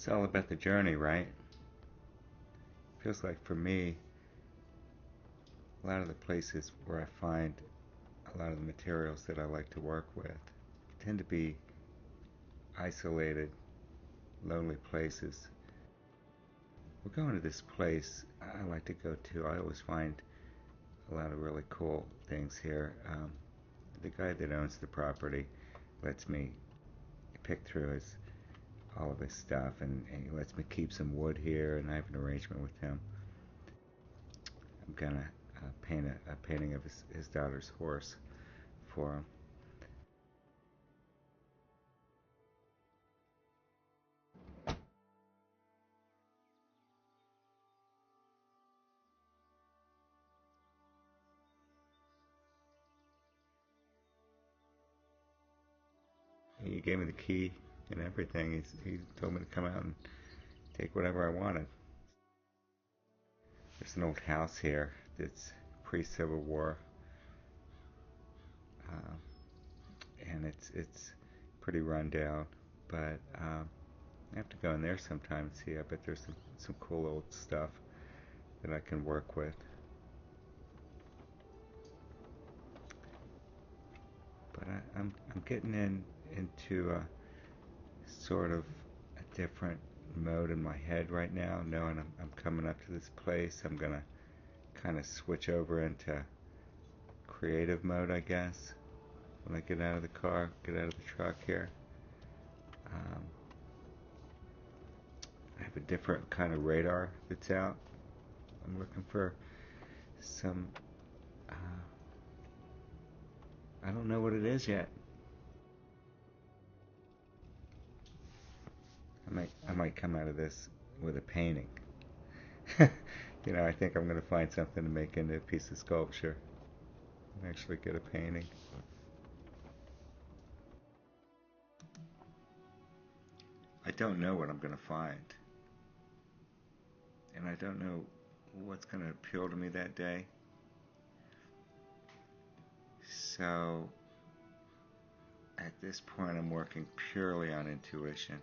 It's all about the journey, right? Feels like for me, a lot of the places where I find a lot of the materials that I like to work with tend to be isolated, lonely places. We're going to this place I like to go to. I always find a lot of really cool things here. The guy that owns the property lets me pick through all of his stuff, and he lets me keep some wood here, and I have an arrangement with him. I'm gonna paint a painting of his daughter's horse for him. He gave me the key and everything. He told me to come out and take whatever I wanted. There's an old house here that's pre-Civil War, uh, and it's pretty run down. But I have to go in there sometime and see. I bet there's some cool old stuff that I can work with. But I'm getting into a sort of a different mode in my head right now, knowing I'm coming up to this place. I'm gonna kind of switch over into creative mode, I guess, when I get out of the car, get out of the truck here. Um, I have a different kind of radar that's out. I'm looking for some. Uh, I don't know what it is yet. I might come out of this with a painting. I think I'm going to find something to make into a piece of sculpture and actually get a painting. I don't know what I'm going to find, and I don't know what's going to appeal to me that day. So at this point, I'm working purely on intuition,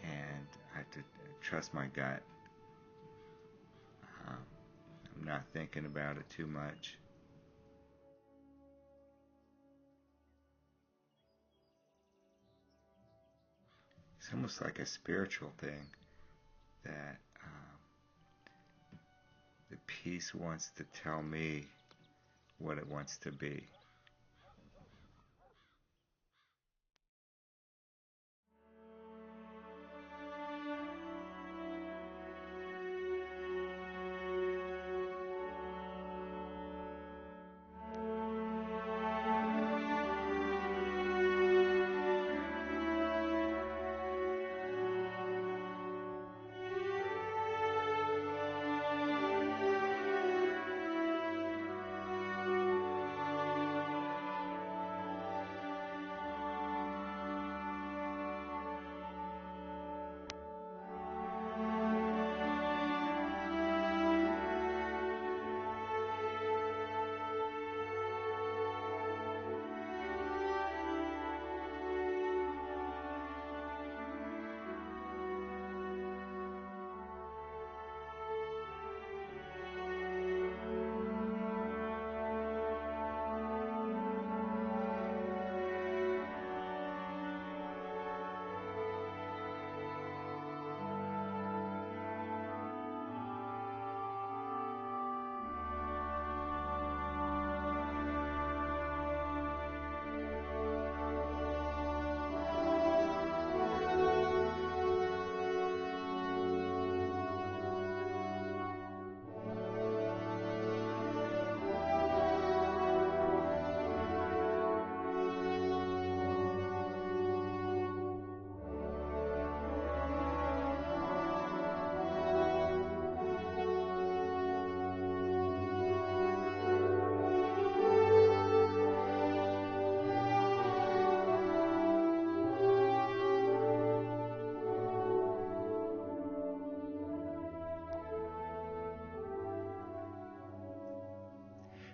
and I have to trust my gut. Um, I'm not thinking about it too much. It's almost like a spiritual thing that the piece wants to tell me what it wants to be.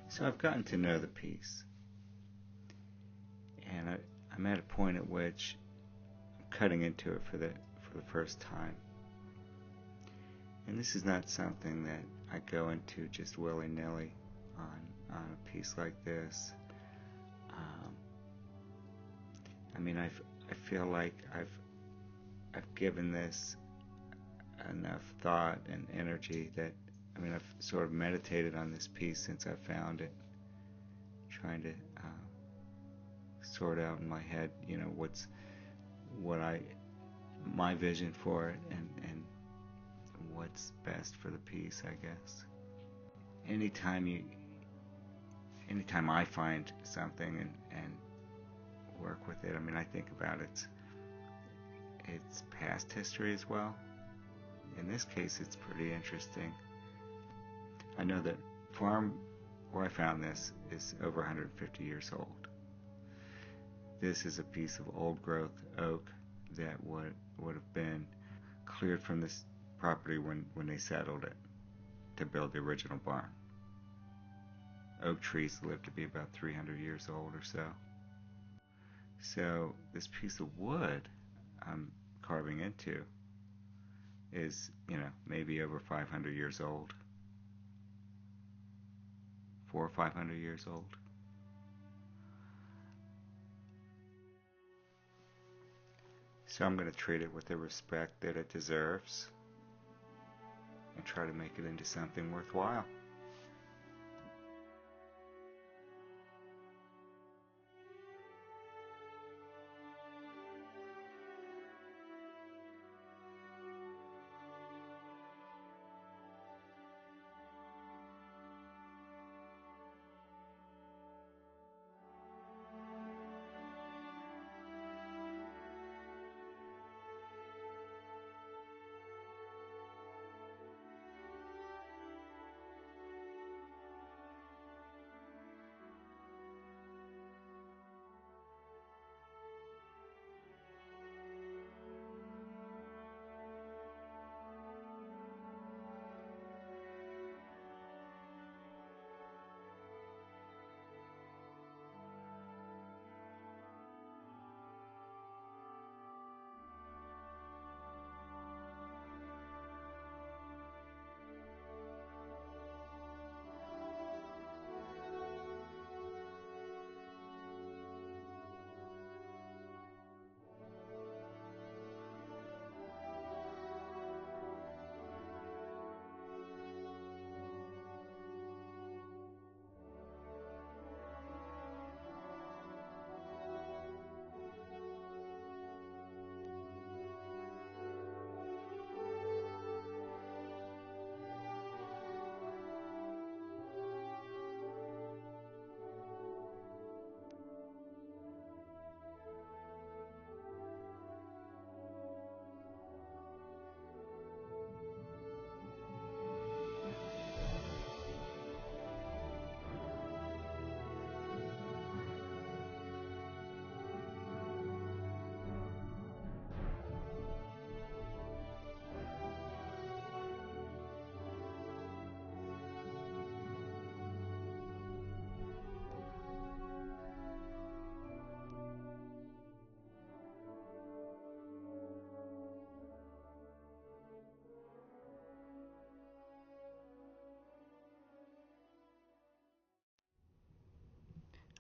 So I've gotten to know the piece, and I'm at a point at which I'm cutting into it for the first time. And this is not something that I go into just willy-nilly on a piece like this. I mean, I feel like I've given this enough thought and energy that, I mean, I've sort of meditated on this piece since I found it, trying to sort out in my head, you know, my vision for it, and what's best for the piece, I guess. Anytime I find something and work with it, I mean, I think about its past history as well. In this case, it's pretty interesting. I know that farm where I found this is over 150 years old. This is a piece of old growth oak that would have been cleared from this property when they settled it to build the original barn. Oak trees live to be about 300 years old or so. So this piece of wood I'm carving into is, you know, maybe over 500 years old. 400 or 500 years old. So I'm going to treat it with the respect that it deserves and try to make it into something worthwhile.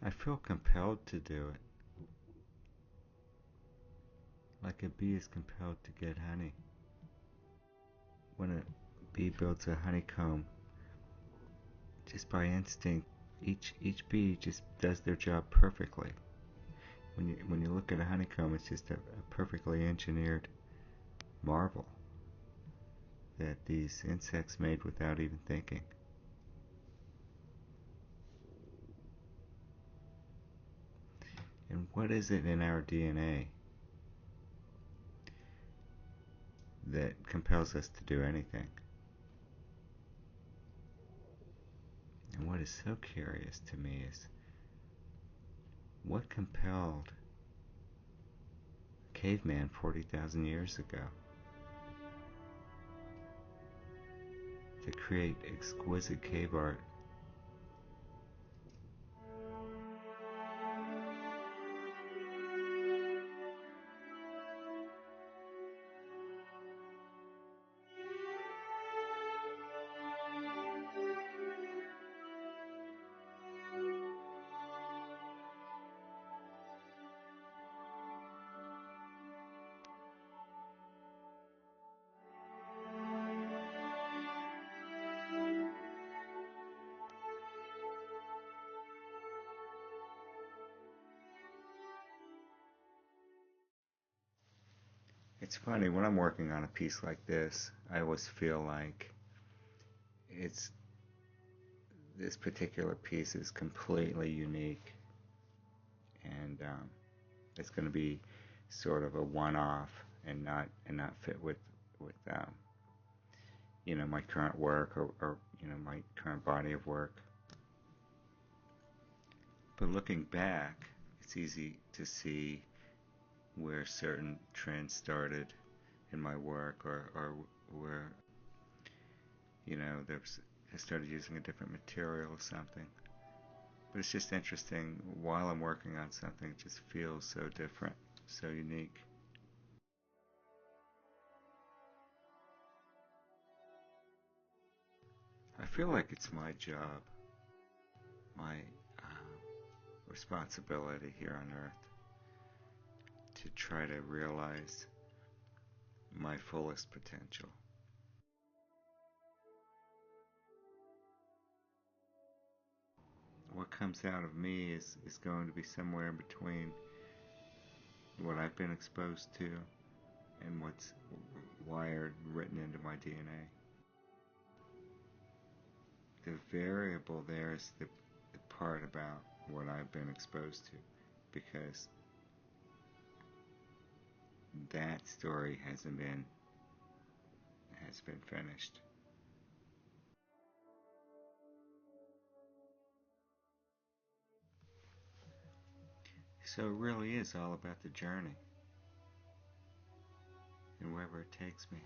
I feel compelled to do it, like a bee is compelled to get honey. When a bee builds a honeycomb, just by instinct, each bee just does their job perfectly. When you look at a honeycomb, it's just a perfectly engineered marvel that these insects made without even thinking. And what is it in our DNA that compels us to do anything? And what is so curious to me is what compelled a caveman 40,000 years ago to create exquisite cave art. It's funny, when I'm working on a piece like this, I always feel like it's this particular piece is completely unique, and it's going to be sort of a one-off and not fit with my current work, or my current body of work. But looking back, it's easy to see where certain trends started in my work, or where there's I started using a different material or something. But it's just interesting, while I'm working on something, it just feels so different, so unique. I feel like it's my job, my responsibility here on Earth, to try to realize my fullest potential. What comes out of me is going to be somewhere in between what I've been exposed to and what's wired, written into my DNA. The variable there is the part about what I've been exposed to, because that story has been finished. So it really is all about the journey and wherever it takes me.